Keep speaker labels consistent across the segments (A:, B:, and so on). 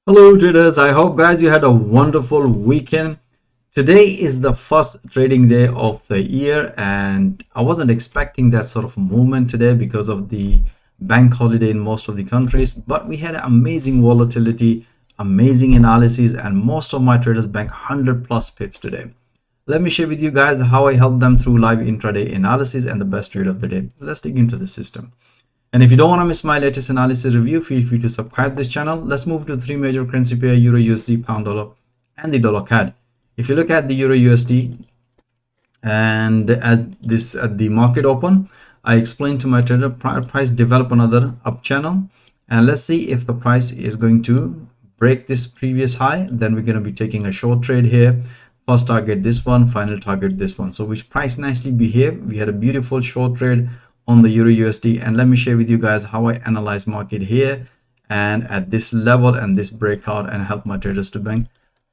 A: Hello traders, I hope guys you had a wonderful weekend. Today is the first trading day of the year and I wasn't expecting that sort of movement today because of the bank holiday in most of the countries, but we had amazing volatility, amazing analysis, and most of my traders banked 100 plus pips today. Let me share with you guys how I helped them through live intraday analysis and the best trade of the day. Let's dig into the system. And if you don't want to miss my latest analysis review, feel free to subscribe this channel. Let's move to three major currency pair: Euro USD, Pound Dollar, and the Dollar CAD. If you look at the Euro USD, and as this at the market open, I explained to my trader price develop another up channel, and let's see if the price is going to break this previous high. Then we're going to be taking a short trade here. First target this one, final target this one. So which price nicely behaved. We had a beautiful short trade on the Euro USD, and let me share with you guys how I analyze market here and at this level and this breakout, and help my traders to bank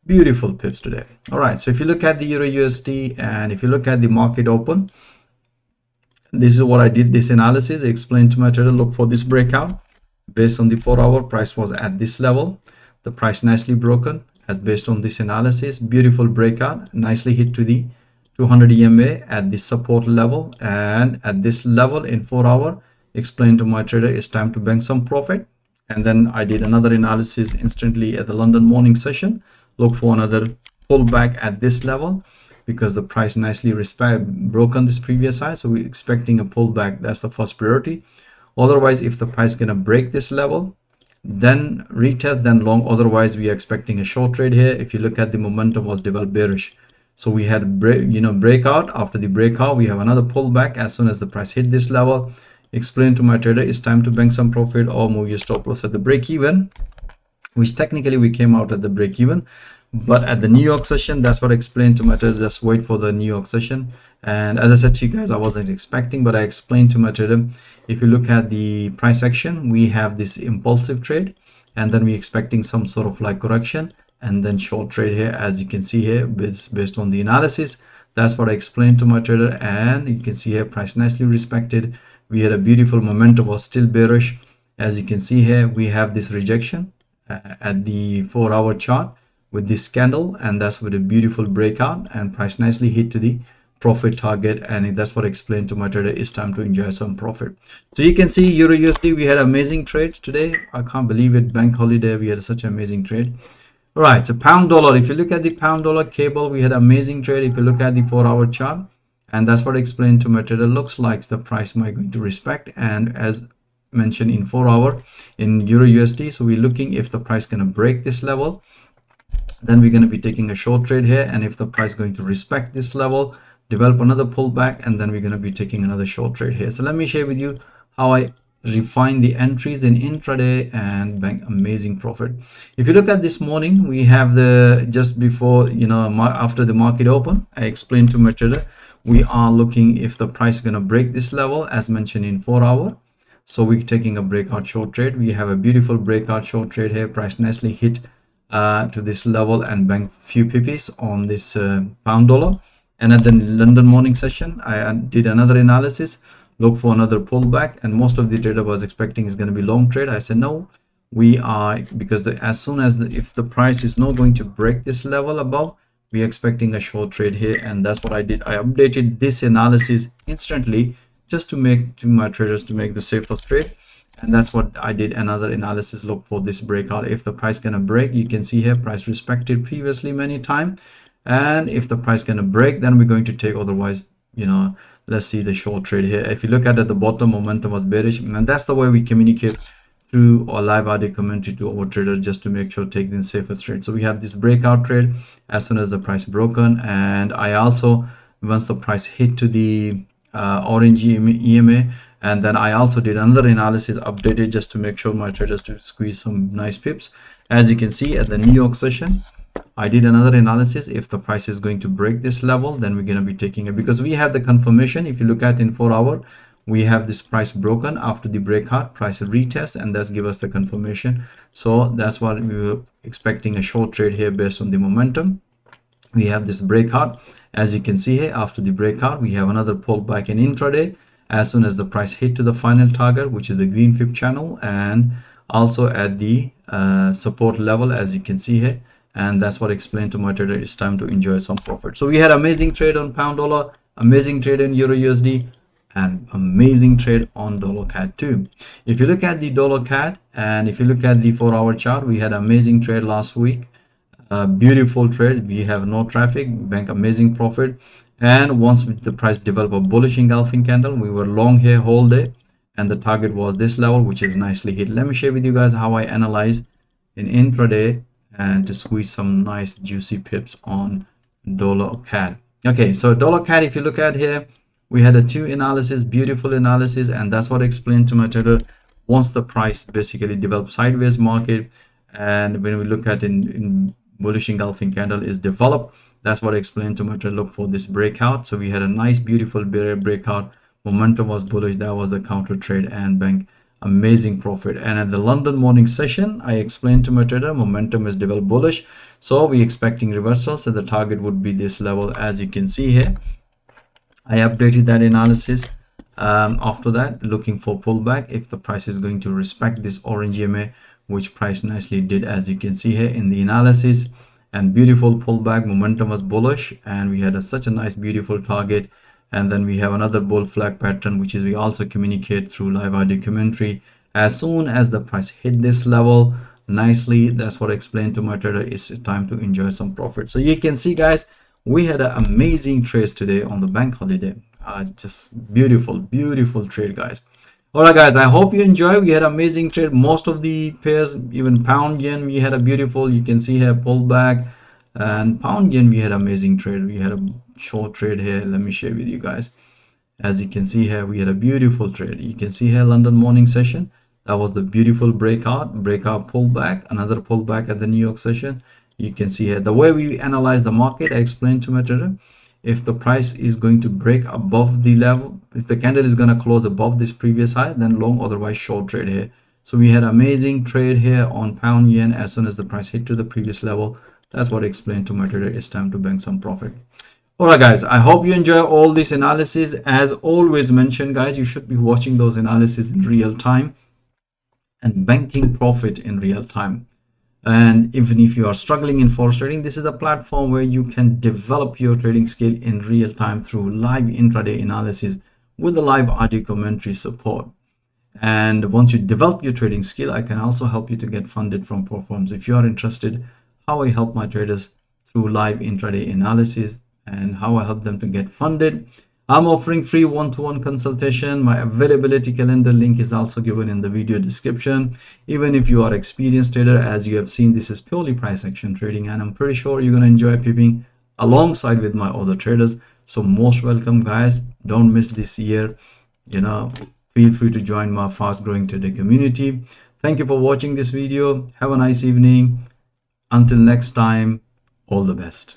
A: beautiful pips today. All right, so if you look at the Euro USD and if you look at the market open, this is what I did this analysis. I explained to my trader, look for this breakout based on the 4-hour price was at this level. The price nicely broken as based on this analysis, beautiful breakout, nicely hit to the 200 EMA at this support level, and at this level in 4-hour, explained to my trader it's time to bank some profit. And then I did another analysis instantly at the London morning session, look for another pullback at this level because the price nicely broken this previous high, so we're expecting a pullback. That's the first priority. Otherwise, if the price is gonna break this level, then retest, then long. Otherwise, we are expecting a short trade here. If you look at the momentum was developed bearish, so we had breakout. After the breakout, we have another pullback. As soon as the price hit this level, explain to my trader it's time to bank some profit or move your stop loss at the break even, which technically we came out at the break even, but at the New York session, that's what I explained to my trader, just wait for the New York session. And as I said to you guys, I wasn't expecting, but I explained to my trader, if you look at the price action, we have this impulsive trade, and then we're expecting some sort of like correction, and then short trade here. As you can see here, based on the analysis, that's what I explained to my trader. And you can see here, price nicely respected. We had a beautiful momentum, was still bearish. As you can see here, we have this rejection at the 4-hour chart with this candle, and that's with a beautiful breakout, and price nicely hit to the profit target. And that's what I explained to my trader, it's time to enjoy some profit. So you can see Euro USD, we had amazing trade today. I can't believe it, bank holiday, we had such an amazing trade. All right, so pound dollar, if you look at the pound dollar cable, we had amazing trade. If you look at the 4-hour chart, and that's what I explained to my trader, looks like the price might going to respect, and as mentioned in 4-hour in Euro USD, so we're looking if the price gonna break this level, then we're going to be taking a short trade here. And if the price is going to respect this level, develop another pullback, and then we're going to be taking another short trade here. So let me share with you how I refine the entries in intraday and bank amazing profit. If you look at this morning, we have the just before, after the market open, I explained to my trader, we are looking if the price is going to break this level as mentioned in 4-hour. So we're taking a breakout short trade. We have a beautiful breakout short trade here. Price nicely hit to this level and bank few pippies on this pound dollar. And at the London morning session, I did another analysis, look for another pullback, and most of the trader was expecting is going to be long trade. I said no, we are, because as soon as if the price is not going to break this level above, we are expecting a short trade here. And that's what I did. I updated this analysis instantly just to make to my traders to make the safest trade. And that's what I did, another analysis, look for this breakout. If the price gonna break, you can see here price respected previously many times, and if the price gonna break, then we're going to take. Otherwise, let's see the short trade here. If you look at the bottom, momentum was bearish, and that's the way we communicate through our live audio commentary to our trader, just to make sure take the safest trade. So we have this breakout trade as soon as the price broken, and I also, once the price hit to the orange EMA, and then I also did another analysis, updated just to make sure my traders to squeeze some nice pips. As you can see at the New York session, I did another analysis. If the price is going to break this level, then we're going to be taking it, because we have the confirmation. If you look at in 4-hour, we have this price broken after the breakout, price retest, and that's give us the confirmation. So that's what we were expecting, a short trade here based on the momentum. We have this breakout. As you can see here, after the breakout, we have another pullback in intraday as soon as the price hit to the final target, which is the green fib channel, and also at the support level, as you can see here, and that's what I explained to my trader. It's time to enjoy some profit. So we had amazing trade on pound dollar, amazing trade in euro USD, and amazing trade on dollar CAD too. If you look at the dollar CAD and if you look at the 4-hour chart, we had amazing trade last week. Beautiful trade. We have no traffic, bank amazing profit, and once the price developed a bullish engulfing candle, we were long here whole day, and the target was this level, which is nicely hit. Let me share with you guys how I analyze in intraday and to squeeze some nice juicy pips on dollar CAD. Okay, so dollar CAD, if you look at here, we had a 2 analysis, beautiful analysis, and that's what I explained to my trader. Once the price basically develops sideways market, and when we look at in bullish engulfing candle is developed, that's what I explained to my trader. Look for this breakout. So we had a nice beautiful breakout, momentum was bullish, that was the counter trade, and bank amazing profit. And at the London morning session, I explained to my trader momentum is developed bullish, so we expecting reversal, so the target would be this level, as you can see here. I updated that analysis. After that, looking for pullback if the price is going to respect this orange EMA, which price nicely did, as you can see here in the analysis, and beautiful pullback, momentum was bullish, and we had such a nice beautiful target. And then we have another bull flag pattern, which is we also communicate through live audio commentary. As soon as the price hit this level nicely, that's what I explained to my trader, it's time to enjoy some profit. So you can see guys, we had an amazing trades today on the bank holiday. Just beautiful trade guys. All right guys, I hope you enjoy. We had amazing trade. Most of the pairs, even pound yen, we had a beautiful, you can see here, pullback. And pound yen, we had amazing trade. We had a short trade here. Let me share with you guys. As you can see here, we had a beautiful trade. You can see here London morning session, that was the beautiful breakout pullback, another pullback at the New York session. You can see here the way we analyze the market. I explained to my trader, if the price is going to break above the level, if the candle is going to close above this previous high, then long, otherwise short trade here. So we had amazing trade here on pound yen. As soon as the price hit to the previous level, that's what I explained to my trader, it's time to bank some profit. All right guys, I hope you enjoy all this analysis. As always mentioned guys, you should be watching those analysis in real time and banking profit in real time. And even if you are struggling in forex trading, this is a platform where you can develop your trading skill in real time through live intraday analysis with the live audio commentary support. And once you develop your trading skill, I can also help you to get funded from platforms. If you are interested how I help my traders through live intraday analysis and how I help them to get funded, I'm offering free one-to-one consultation. My availability calendar link is also given in the video description. Even if you are experienced trader, as you have seen, this is purely price action trading, and I'm pretty sure you're going to enjoy pipping alongside with my other traders. So most welcome guys, don't miss this year. Feel free to join my fast growing trader community. Thank you for watching this video. Have a nice evening. Until next time, all the best.